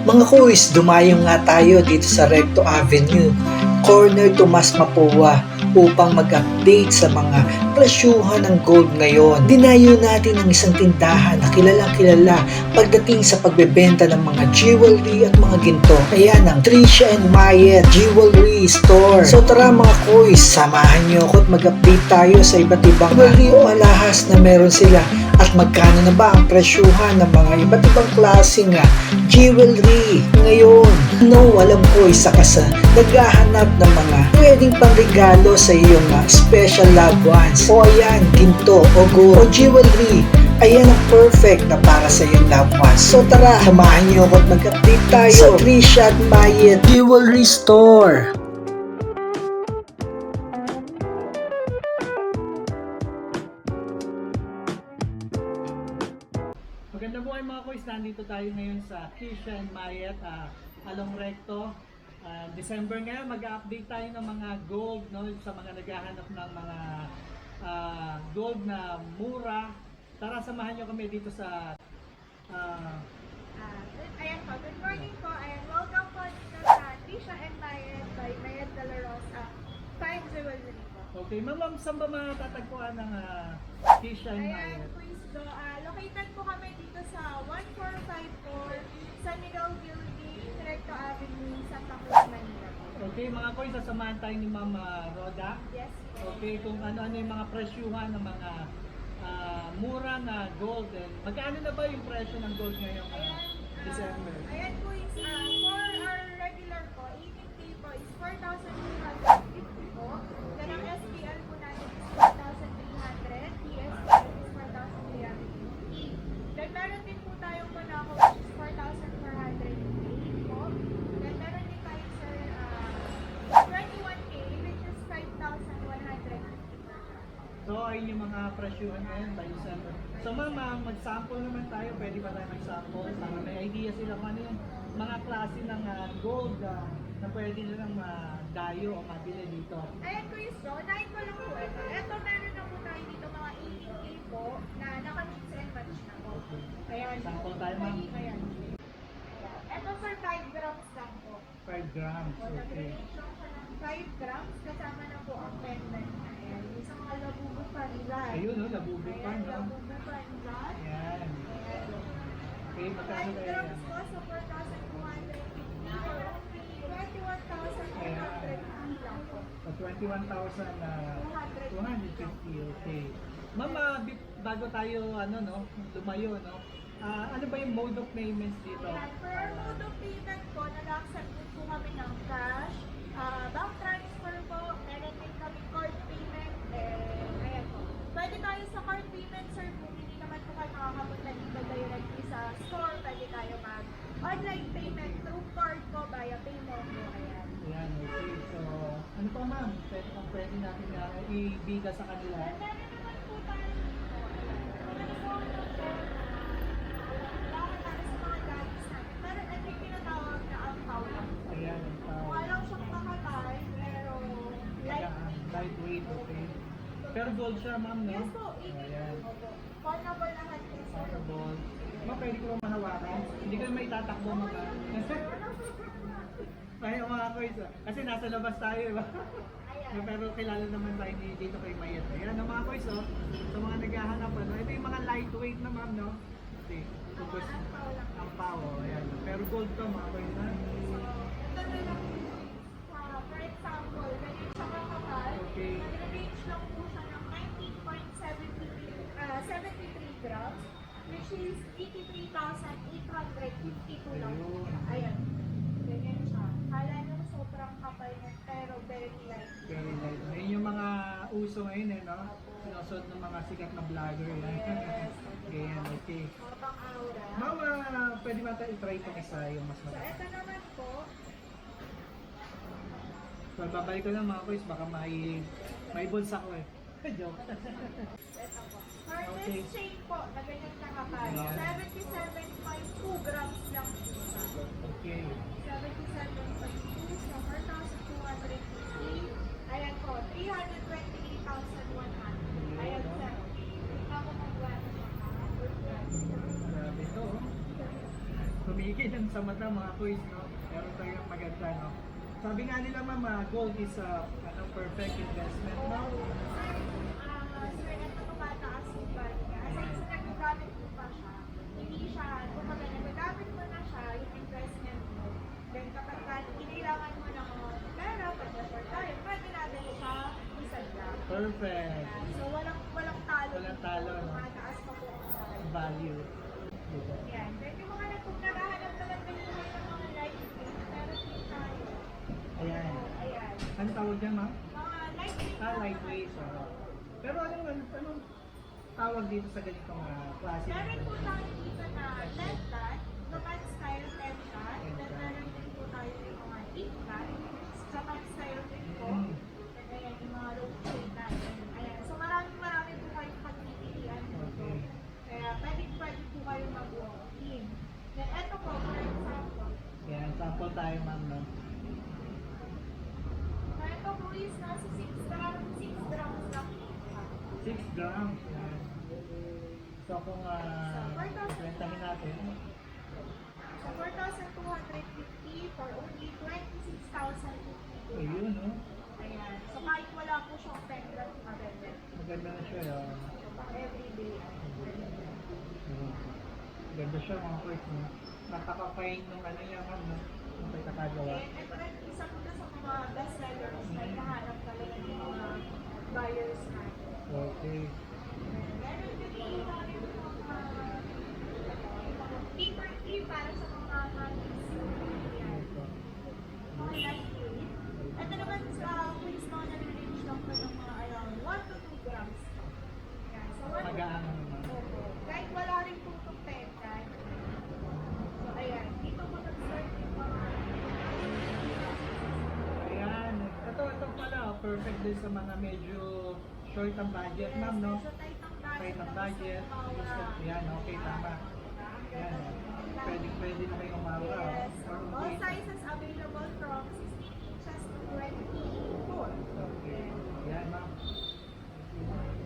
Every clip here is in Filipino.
Mga kuys, dumayo nga tayo dito sa Recto Avenue, corner Tomas Mapua upang mag-update sa mga presyuhan ng gold ngayon. Dinayo natin ang isang tindahan na kilalang kilala pagdating sa pagbebenta ng mga jewelry at mga ginto. Ayan ang Tricia and Mayet Jewelry Store. So tara mga kuys, samahan niyo ako at mag-update tayo sa iba't ibang jewelry o alahas na meron sila at magkano na ba ang presyuhan ng mga iba't ibang klaseng jewelry ngayon. No, alam ko isa ka sa naghahanap ng mga pwedeng pangregalo sa iyong special loved ones. O ayan, ginto o gold o jewelry. Ayan ang perfect na para sa iyong loved ones. So tara, samahan niyo ako at mag-update tayo sa Tricia at Mayet Jewelry Store. Maganda po kayo mga kuys, nandito tayo ngayon sa Tricia and Mayet Along Recto. December ngayon, mag-update tayo ng mga gold, no, sa mga naghahanap ng mga gold na mura. Tara, samahan nyo kami dito sa Ayan po, good morning po, and welcome po dito sa Tricia and Mayet by Mayet De La Rosa, Fine Jewelry po. okay, ma'am, saan ba matatagpuan ng Tricia and Ayan, Mayet? please do, located po kami dito sa 1454 San Miguel Building, Recto Avenue, Santa Cruz, Manila po. Okay, mga kuys, sasamahan tayo ni Ma'am Roda. Yes po. Okay, kung ano-ano yung mga presyuhan ng mga mura na gold. And magkano na ba yung presyo ng gold ngayong December? Ayan po is, for our regular po, 18K po is 4,250 po. Then ang SPL po natin is 4,300, TSPL is 4,350. Then meron din po tayong Monaco which is 4,480 po. Then meron din tayo sir, 21K which is 5,150 po. So, ayun yung mga presyuhan ngayon by December. So, ma'am, mag-sample naman tayo. Pwede ba tayo mag-sample? Para may idea sila kung ano yung mga klase ng gold na pwede nilang dayo o mabili dito. Ayan po yung straw, unahin ko lang po ito. Ito meron na po tayo dito mga 18K po na naka-mix and match na po. Ayan. Sample tayo, ma'am. Ayan. Ito for 5 grams lang po. 5 grams. O, Okay. nag-range lang siya ng 5 grams kasama na po ang pendant. Ayan. Yung sa mga labubo pandan. Ayun, no? Labubo pa, Ayan, no? labubo pandan. Ayan. Ayan. Okay, magkano 5 kaya grams yan? po sa 4,250. 21,250 lang po. So, 21,250. Okay. Ma'am, bago tayo lumayo, no? Ano ba yung mode of payments dito? Ayan, for our mode of payment po, nag-accept din po kami ng cash, bank transfer po, meron din kami card payment, ayan po. Pwede tayo sa card payment, sir, kung hindi naman po kayo makakapunta dito directly sa store, pwede tayo mag-online payment through card po via Paymondo, ayan. Ayan, okay. So, ano pa ma'am? Pwede natin ibiga sa kanila. Then, meron naman po tayo dito, ayan. Meron po ito, kailangan tayo sa mga gadgets natin. Meron ito yung tinatawag na ampaw lang. Ayan, Mukha lang siyang makatay, pero light. lightweight, okay. Pero gold siya ma'am, no? Yes po, Ayan. Portable lahat po, sir. Portable. Ma'am, pwede ko ba mahawakan? Hindi ko may tatakbo mga. Ay, mga boys, kasi nasa labas tayo, ba? Ayan. Pero kilala naman tayo dito kay Mayet. Ayan, ang mga boys, oh. So, mga naghahanap, ano. Ito yung mga lightweight na ma'am, no? Okay. Focus. Ampaw lang. Ang pao, ayan. Pero gold to, mga boys, ha? So, ito na lang, for example, ganyan siya kakapal. Okay. Nag-range lang po siya ng 19.73 grams, which is 83,852 lang po siya. Ayan. Ganyan siya. Kala nyo sobrang kapal niya, pero very light. Very light. Ayun yung mga uso ngayon, eh, no? Sinusod ng mga sikat na vlogger, yan. Yes. Ayan, okay. Mga pang-aura. Mama, pwede ba tayo i-try itong isa yung mas So, malaki? ito naman po, So, babalik ko lang mga boys, baka may bulsa ko eh. Joke. ito po. For Okay. this chain po, na ganyan kakapal, Ayan. 77.2 grams lang po siya. Okay. 77.2 sa 4,250. Ayan po, 328,100. Ayan, sir. Ako magwa na siya. Grabe ito, oh. kikilang sa mata mga kuys, no? Pero talagang maganda, no? Sabi nga nila mama, gold is a perfect investment, no? Sir, ito tumataas yung value niya. Since nagagamit mo pa siya, hindi siya, kumbaga nagagamit mo na siya, yung investment mo. Then kapag kailangan mo ng pera, pag na-short tayo, pwede natin siya isadya. Perfect. So walang talo. Walang talo, no? Tumataas pa po ang value. Value. Yan. Then yung mga kung naghahanap naman kayo ng mga lightweight, meron din tayo. Ayan. So, ayan. Anong tawag niya, ma'am? Mga lightweight. Lightweight. Pero anong tawag dito sa ganitong klase? Meron po tayo dito na left-hand, Japan style tension. Then meron din po tayo yung mga deep-hand, Japan style din po. Then ayan, yung mga rope chain natin. Ayan. So marami po kayong pagpipilian dito. Okay. Kaya pwede po kayo mag-walk-in. Then eto po, for example. Yan, sample tayo, ma'am, no? So ito po is nasa 6 grams lang po. 6 grams. Yan. So kung bentahin natin, So 4,250 for only 26,050. ayun, no? Ayan. So kahit wala po siyang pendant maganda. Maganda na siya, no? So pang everyday. Ganda siya, mga kuys, no? Napaka-fine nung ano niya, ma'am, no? Yung pagkakagawa. And ito rin isa po na sa mga best sellers na hinahanap talaga ng mga buyers natin. Okay. Meron din po tayo ng mga paper key para sa mga hands. Ayan. Mga lightweight. Ito naman sa quiz mga nare-range lang po ng mga around 1 to 2 grams. Ayan. So, Magaan naman. Opo. Kahit wala rin po itong pentan. So, ayan. Dito po nag-start yung mga Ayan. Ito pala, perfect din sa mga medyo short ang budget, ma'am, no? Medyo tight ang budget. Tight ang budget. Gusto, yan, okay, tama. Yan, pwede na kayo umawa. Yes. Or All okay. sizes available from 16 inches to 24. Okay. Yan, ma'am.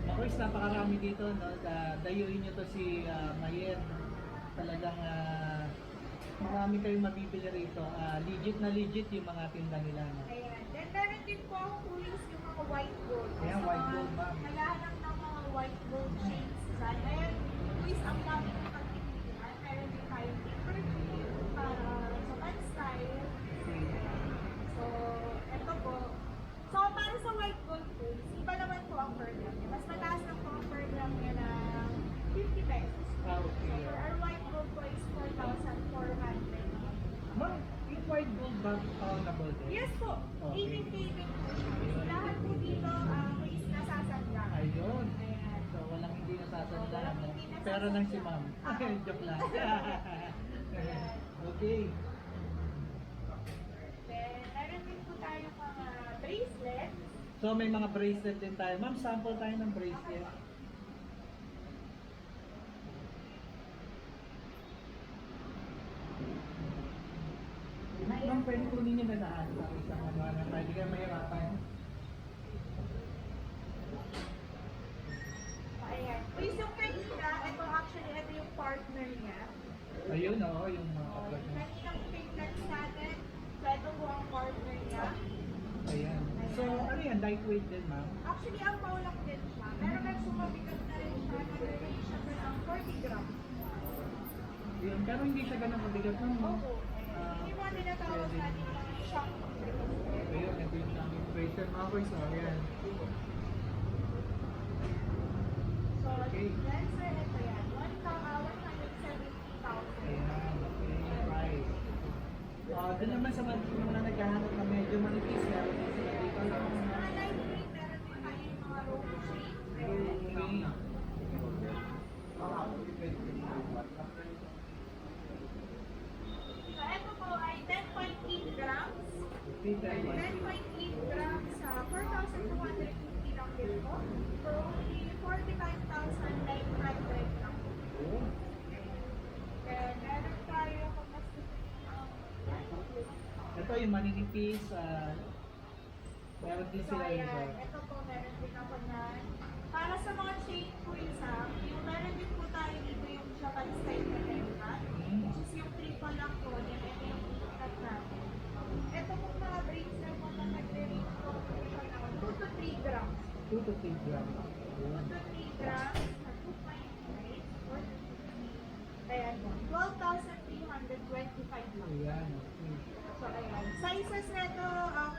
Ako is napakarami dito, no? Dayuin nyo to si Mayer. Talagang marami kayong mabibili rito. Legit na legit yung mga tinda nila, no? Ayan. Then meron din po ang kulis yung mga white gold. Ayan, Sa white mga gold, ma'am. naghahanap ng mga white gold chains dyan. Ayan, kulis ang dami ng pagpipilian. Meron din tayong paper clip para sa one style. So, eto po. So, para sa white gold tools, iba naman po ang per gram niya. Mas mataas na po ang per gram niya ng 50 pesos. So, Okay. for our white gold po is 4,400. Ma'am, yung white gold ba countable din? Yes po. Okay. 18K din po siya. So, lahat po dito is nasasandla. Ayun. Ayan. So, walang hindi nasasanda, Walang no? hindi nasasanda. Pero nang si ma'am. Joke lang. Okay. Then, meron din po tayo mga bracelet. So, may mga bracelet din tayo. Ma'am, sample tayo ng bracelet. Ma'am, pwede kunin niyo na lahat sa isang ano na pwede kayo mahirapan. Ayan. Please yung kanina, ito yung partner niya. Ayun, oo, yung mga kapag niya. Kaninang paintings natin, so ito po ang partner niya. Ayan. So, ano yan? Lightweight din, ma'am? Actually, ang paulak din siya. Pero may sumabigat na rin siya, nag-range siya ng 40 grams. Yun. Pero hindi siya ganun mabigat, ma'am. no? Opo. Yung mga tinatawag natin mga shock bracelet. Ayun, ito yung aming bracelet, mga boys. So, ayan. So, Okay. yan sir, ito yan. 170,000. Ayan, okay, right. Doon naman sa mga naghahanap na medyo manipis, meron din sila dito lang. Mga lightweight, meron din tayo yung mga rope shape. Okay. So, ito po ay 10.8 grams. 10.8 grams sa 4,250 lang din po. For only 45,900 lang. Then, meron tayo kung mas Ito yung maninipis, meron din So, sila ayan. dito. Ito po, meron din ako na. Para sa mga chain quiz, yung meron din po tayo dito yung Japan style na tempa. Which is yung 3.5 lang po, yan, ito yung ikat natin. Ito pong mga braids na po na nagre-range po siya ng 2 to 3 grams. 2 to 3 grams. 2 to 3 grams na 2.5. Ayan po, 12,325 lang. Ayan, okay. So, ayan. Sizes nito,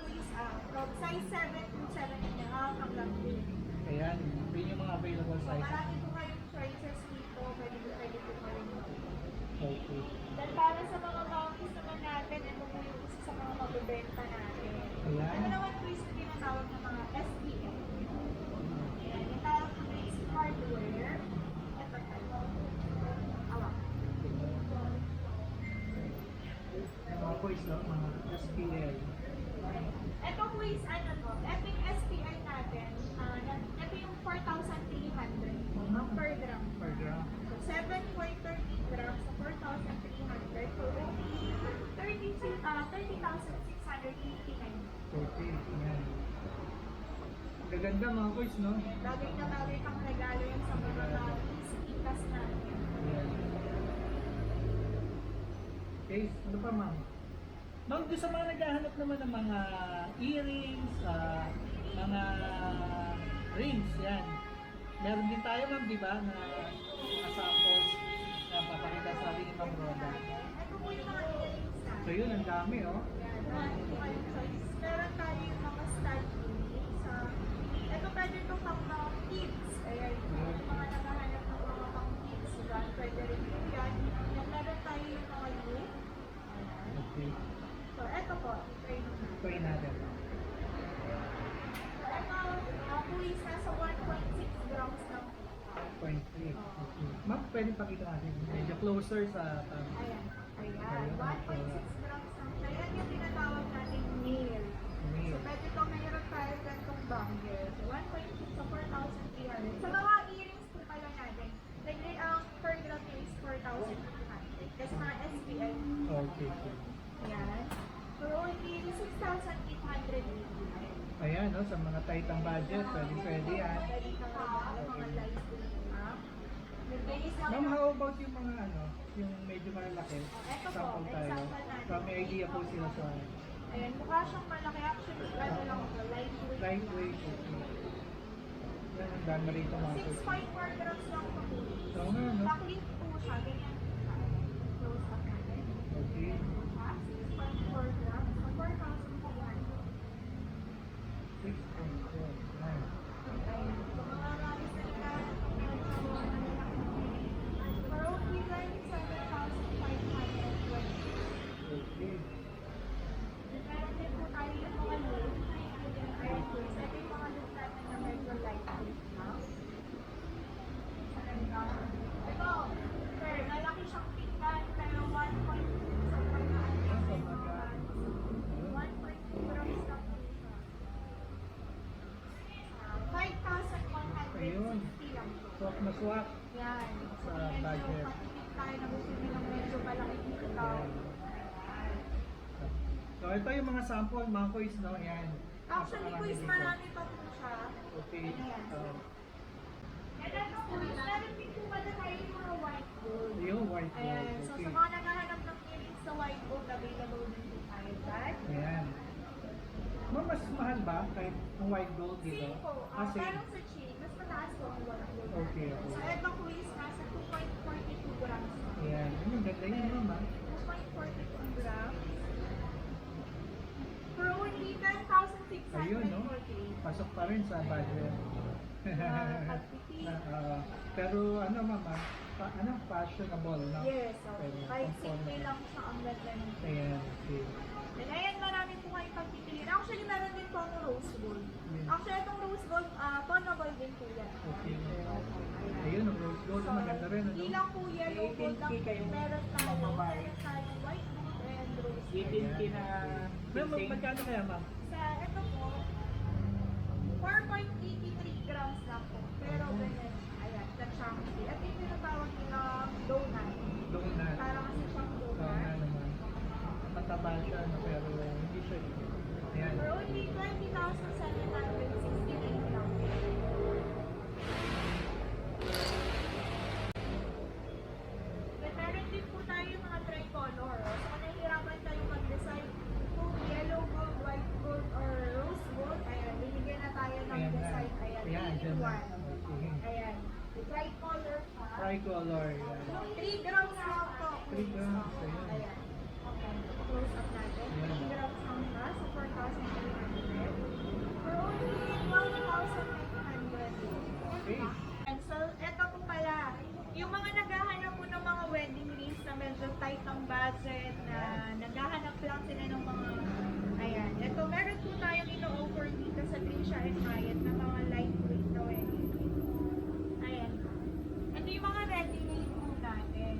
is from size 7 to 7.5 hanggang 8. Ayan, yun yung mga available So, sizes. marami po kayong choices dito. Pwede po kayo. Okay. Then, para sa mga mounties naman natin, ito po yung isa sa mga mabibenta natin. Ayan. Ano naman po yung tinatawag ng mga SPM? Ayan, yung tawag po is hardware. Ito tayo. Awak. Mga boys, no? Mga SPL. Ito po is ano to, ito yung SPI natin, ito yung 4,300 per gram. Per gram. So 7.30 grams sa 4,300 for only 30,659. Okay. Ayan. Gaganda mga boys, no? Bagay na bagay pang regalo yun sa mga isikas natin. Ayan. Okay, ano pa ma'am? Ma'am, doon sa mga naghahanap naman ng mga earrings, mga rings, yan. Meron din tayo ma'am, di ba, na mga samples na papakita sa atin ni Ma'am Roda. Ito po yung mga earrings So natin. yun, ang dami oh. Yan, marami po kayong choice. Meron tayo yung mga stud earrings. Ito pwede ito pang mga kids. Ayan, yung mga naghahanap ng mga pang kids. Yan, pwede rin po yan. Yan, meron tayo yung mga youth. Ayan. Okay. So, ito po, try mo na. Try natin. So, ito, po is nasa 1.6 grams lang. 0.3. Okay. Ma'am, pwede pakita natin. Medyo closer sa Ayan. Ayan. 1.6 grams lang siya. Yan yung tinatawag natin nail. So, pwede ito mayroon tayo gantong bangle. So, 1.6 sa 4,300. Sa mga earrings po pala natin, like, ang per gram nyo is 4,200. Kasi mga SPL. Okay. Ayan. For only 6,800. Ayan, no, sa mga tight ang budget, pwede yan. Pwede ka regalo, mga light din. Ma'am, how about yung mga ano, yung medyo malalaki? Ito po, Sample tayo. example natin. Para may idea po sila sa Ayan, mukha siyang malaki. Actually, ano lang ito, lightweight. lightweight. Okay. Yan, ang dami rito mga po. 6.4 grams lang ito po. Oo nga, no? Backlit po siya, ganyan po siya. Close up natin. Okay. 6.4 grams, so 4,200. 6.4. Nice. Ayan, so mga ramis na nagkahanap ng medyo malalaki. For only 27,520. Okay. Meron din po tayo yung mga loop. Ayan po, ito yung mga loop natin na medyo lightweight na. Ito, sir, malaki siyang tingnan, pero 1.2 sa 1.2 grams lang po siya. 5,160 lang po. Swak na swak. Yan. Sa Medyo budget. patipid tayo na gusto nilang medyo malaki itaw. So, ito yung mga sample, mga quiz, no? Ayan. Actually, Napakarami quiz dito. marami pa po siya. Okay. Ayan. So, And then, quiz, meron din po pala tayo yung mga white gold. yung white gold. Ayan. So, Okay. sa mga naghahanap ng earrings sa white gold, available din po tayo dyan. Ayan. Ma'am, mas mahal ba kahit ang white gold dito? Same po. Kasi, Parang sa chain, mas mataas po ang white gold. Okay, okay. So, ito quiz, nasa 2.42 grams. ayan. Ang ganda yun, ma'am, ah. 2.42 grams. For only 10,648. Ayun, no? Pasok pa rin sa budget. Pagpipili. Pero ano, ma'am, ah, ano, fashionable, no? Yes, so, Pwede, kahit comfortable. simple lang siya ang ganda nito. Ayan, okay. And ayan, marami po kayong pagpipiliin. Actually, meron din po ang rose gold. Yes. Actually, itong rose gold, tonable din po yan. Okay. Ayan. Ayun, ang rose gold, maganda rin, ano? Hindi lang po yellow gold lang. Meron tayo white gold and rose gold. 18K na Ma'am, magkano kaya, ma'am? Sa ito po, 4.83 grams lang po. Pero ganyan, ayan, the chunky. At yung tinatawag nila donut. Doon na. Para kasi siyang Oo nga donut. naman. Mataba siya, no? Pero hindi siya. Ayan. For only 20,769 lang. Then meron din po tayo mga tricolor. one. Okay. Ayan. Tricolor siya. Tricolor. Yan. 3 grams lang po. 3 grams, ayun. Ayan. Okay. Close up natin. Ayan. 3 grams lang siya. So, 4,300. For only 1,900. Okay. And so, eto po pala. Yung mga naghahanap po ng mga wedding rings na medyo tight ang budget, na naghahanap lang sila ng mga, ayan. Ito, meron po tayong ino-offer dito sa Trisha and Mayet na mga lightweight na wedding rings. Ayan. Ito yung mga ready-made po natin.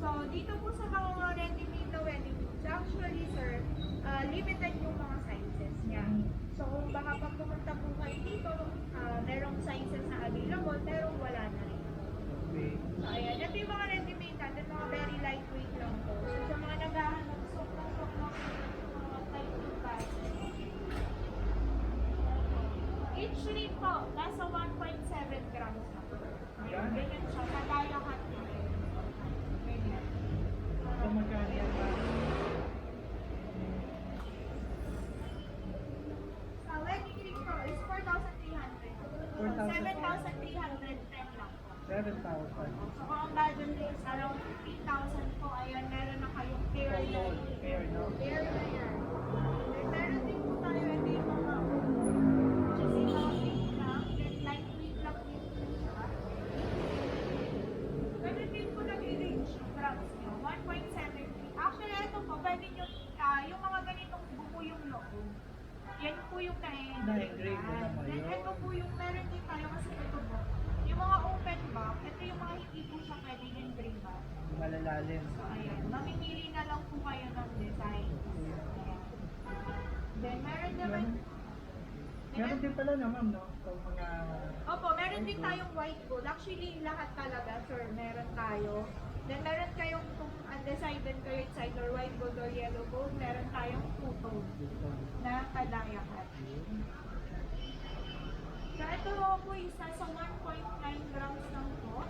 So, dito po sa mga ready-made na wedding rings, actually, sir, limited yung mga sizes niya. So, kung baka pag pumunta po kayo dito, merong sizes na available, pero wala na rin. Okay. So, ayan. Ito yung mga ready-made natin, mga very lightweight lang po. So, sa mga naghahanap, sobrang mga type of budget. Each ring po, nasa 1.7 grams na po. Ayan, ganyan siya. Kagaya cut nito. Ganyan. So, magkano yan ba? Sa wedding ring po is 4,300. So, 7,310 lang po. 7,000. So, kung ang budget is around 15,000 po, ayan, meron na kayong pair na Fair, no? pair na yan. Then, meron din po tayo, ito yung mga kasi lightweight lang, then lightweight lang din po siya. Meron din po nag-range yung grams nyo, 1.73. Actually, ito po, pwede nyo, yung mga ganitong buko yung loob. Yan po yung Na-engrave mo naman Then, yun. ito po yung meron din tayo kasi ito po. Yung mga open box, ito yung mga hindi po siya pwedeng engrave ba. Malalalim. So, ayan. Mamimili na lang po kayo ng design. Ayan. Then, meron naman, Meron din pala naman, no? Itong mga... opo, meron din tayong white gold. Actually, lahat talaga, sir, meron tayo. Then, meron kayong, kung undecided kayo, it's either white gold or yellow gold, meron tayong two-tone na kadayakan. So, ito po is nasa 1.9 grams lang po.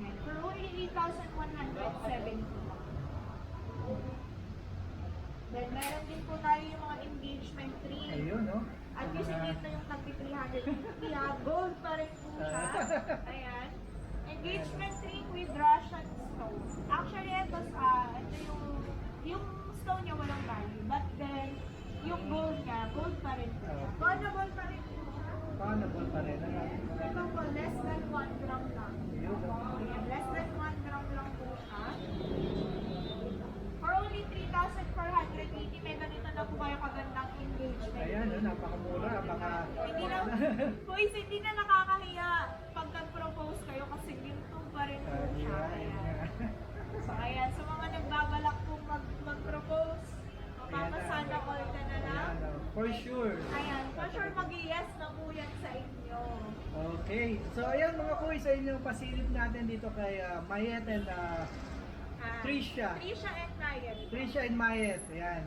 Ayan. For only 8,170. Then, meron din po tayo yung mga engagement ring. Ayun, no? At least hindi ito yung tag-350 ha. Gold pa rin po siya. Ayan. Engagement ring with Russian stone. Actually, ito yung stone niya walang value. But then, yung gold niya, gold pa rin po siya. Valuable pa rin po siya. Paanable pa rin. Ito po, less than 1 gram lang. Ayun, no? Ayan, less than 1 gram lang po siya. For only 3,480, may ganito na po kayo kagandang engagement. Ayan, no? Napakamura. Baka... Hindi na, boys, hindi na nakakahiya pagka-propose kayo kasi ginto pa rin po siya. Ayan. So, ayan, sa mga nagbabalak po mag-propose, mapapasana all ka na lang. Ayan, no? For sure. Ayan, for sure mag-yes na po yan sa inyo. Okay. So, ayan mga kuy, sa inyong pasilip natin dito kay Mayet and Trisha. Trisha and Mayet. Trisha and Mayet. Ayan.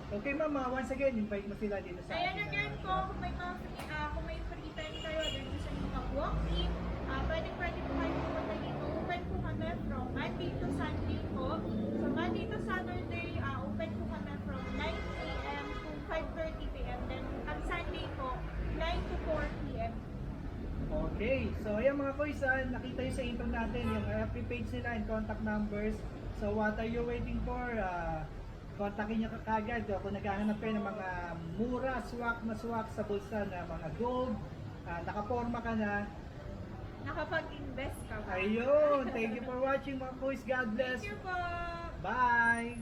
Okay, mama, once again, invite mo sila dito sa Ayan ating, again po, kung may free time kayo, then gusto nyo mag-walk-in, pwede po kayo pumunta dito. Open po kami from Monday to Sunday po. So Monday to Saturday, open po kami from 9 a.m. to 5:30 p.m. Then on Sunday po, 9 to 4 p.m. Okay. So, ayan mga kuy, nakita nyo sa intro natin yung FB page nila and contact numbers. So, what are you waiting for? Kontakin nyo kagad kung naghahanap kayo ng mga mura, swak na swak sa bulsa na mga gold. Nakaporma ka na. Nakapag-invest ka ba? Ayun! Thank you for watching mga kuys. God bless. Thank you po! Bye!